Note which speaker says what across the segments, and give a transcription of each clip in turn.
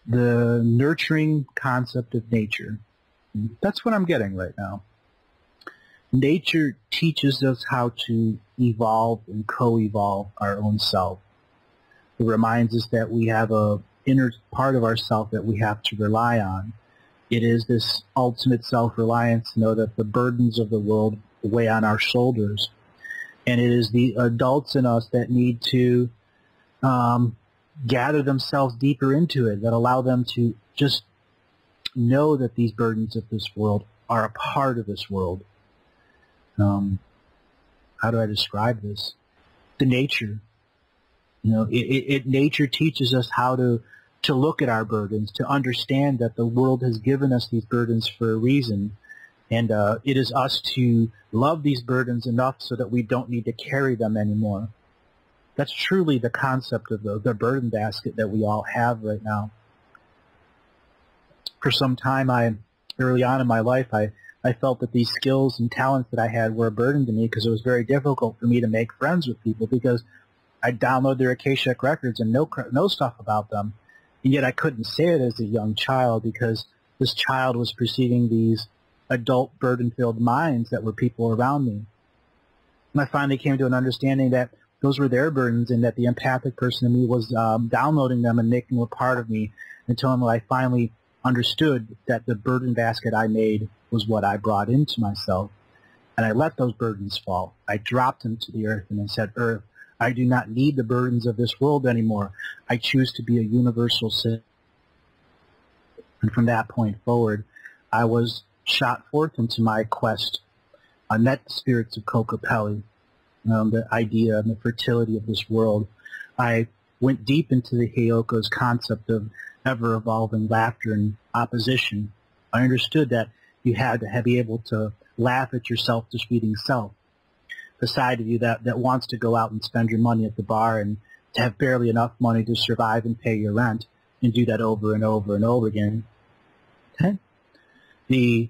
Speaker 1: the nurturing concept of nature. That's what I'm getting right now. Nature teaches us how to evolve and co-evolve our own self. It reminds us that we have a inner part of ourself that we have to rely on. It is this ultimate self-reliance to know that the burdens of the world weigh on our shoulders. And it is the adults in us that need to gather themselves deeper into it, that allow them to just know that these burdens of this world are a part of this world. How do I describe this? The nature. You know, nature teaches us how to look at our burdens, to understand that the world has given us these burdens for a reason, and it is us to love these burdens enough so that we don't need to carry them anymore. That's truly the concept of the burden basket that we all have right now. For some time, early on in my life, I felt that these skills and talents that I had were a burden to me because it was very difficult for me to make friends with people because I'd download their Akashic records and know stuff about them. And yet I couldn't say it as a young child because this child was perceiving these adult burden-filled minds that were people around me. And I finally came to an understanding that those were their burdens and that the empathic person in me was downloading them and making them a part of me until I finally understood that the burden basket I made was what I brought into myself. And I let those burdens fall. I dropped them to the earth and I said, Earth, I do not need the burdens of this world anymore. I choose to be a universal citizen. And from that point forward, I was shot forth into my quest. I met the spirits of Kokopelli, the idea and the fertility of this world. I went deep into the Heyoka's concept of ever-evolving laughter and opposition. I understood that you had to be able to laugh at your self-defeating self. The side of you that wants to go out and spend your money at the bar and to have barely enough money to survive and pay your rent and do that over and over and over again. Okay? The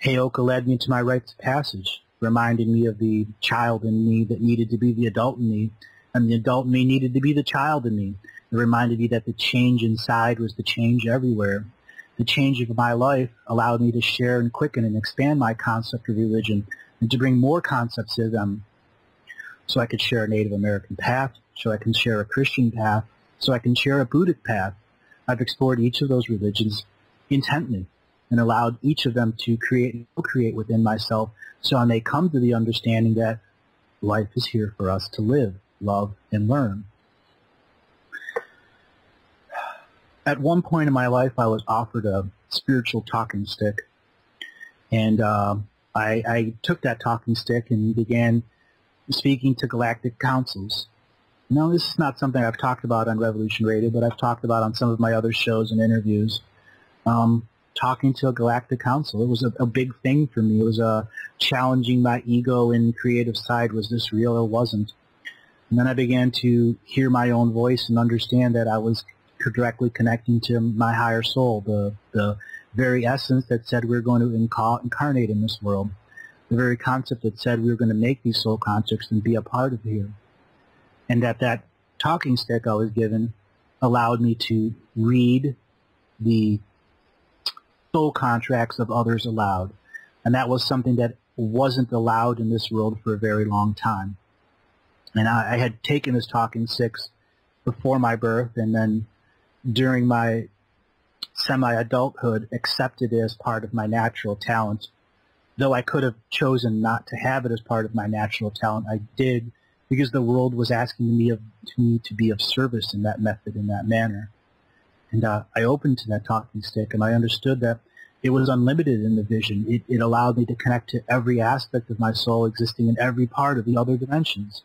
Speaker 1: Heyoka led me into my rites of passage, reminding me of the child in me that needed to be the adult in me, and the adult in me needed to be the child in me. It reminded me that the change inside was the change everywhere. The change of my life allowed me to share and quicken and expand my concept of religion and to bring more concepts to them so I could share a Native American path, so I can share a Christian path, so I can share a Buddhist path. I've explored each of those religions intently and allowed each of them to create within myself so I may come to the understanding that life is here for us to live, love, and learn. At one point in my life, I was offered a spiritual talking stick, and I took that talking stick and began speaking to galactic councils. Now, this is not something I've talked about on Revolution Radio, but I've talked about on some of my other shows and interviews. Talking to a galactic council, it was a big thing for me. It was challenging my ego and creative side. Was this real or wasn't? And then I began to hear my own voice and understand that I was directly connecting to my higher soul, the very essence that said we were going to incarnate in this world, the very concept that said we were going to make these soul constructs and be a part of here. And that talking stick I was given allowed me to read the soul contracts of others aloud. And that was something that wasn't allowed in this world for a very long time. And I had taken this talking stick before my birth, and then during my semi-adulthood accepted it as part of my natural talent. Though I could have chosen not to have it as part of my natural talent, I did because the world was asking me to be of service in that method, in that manner. And I opened to that talking stick, and I understood that it was unlimited in the vision. It allowed me to connect to every aspect of my soul existing in every part of the other dimensions.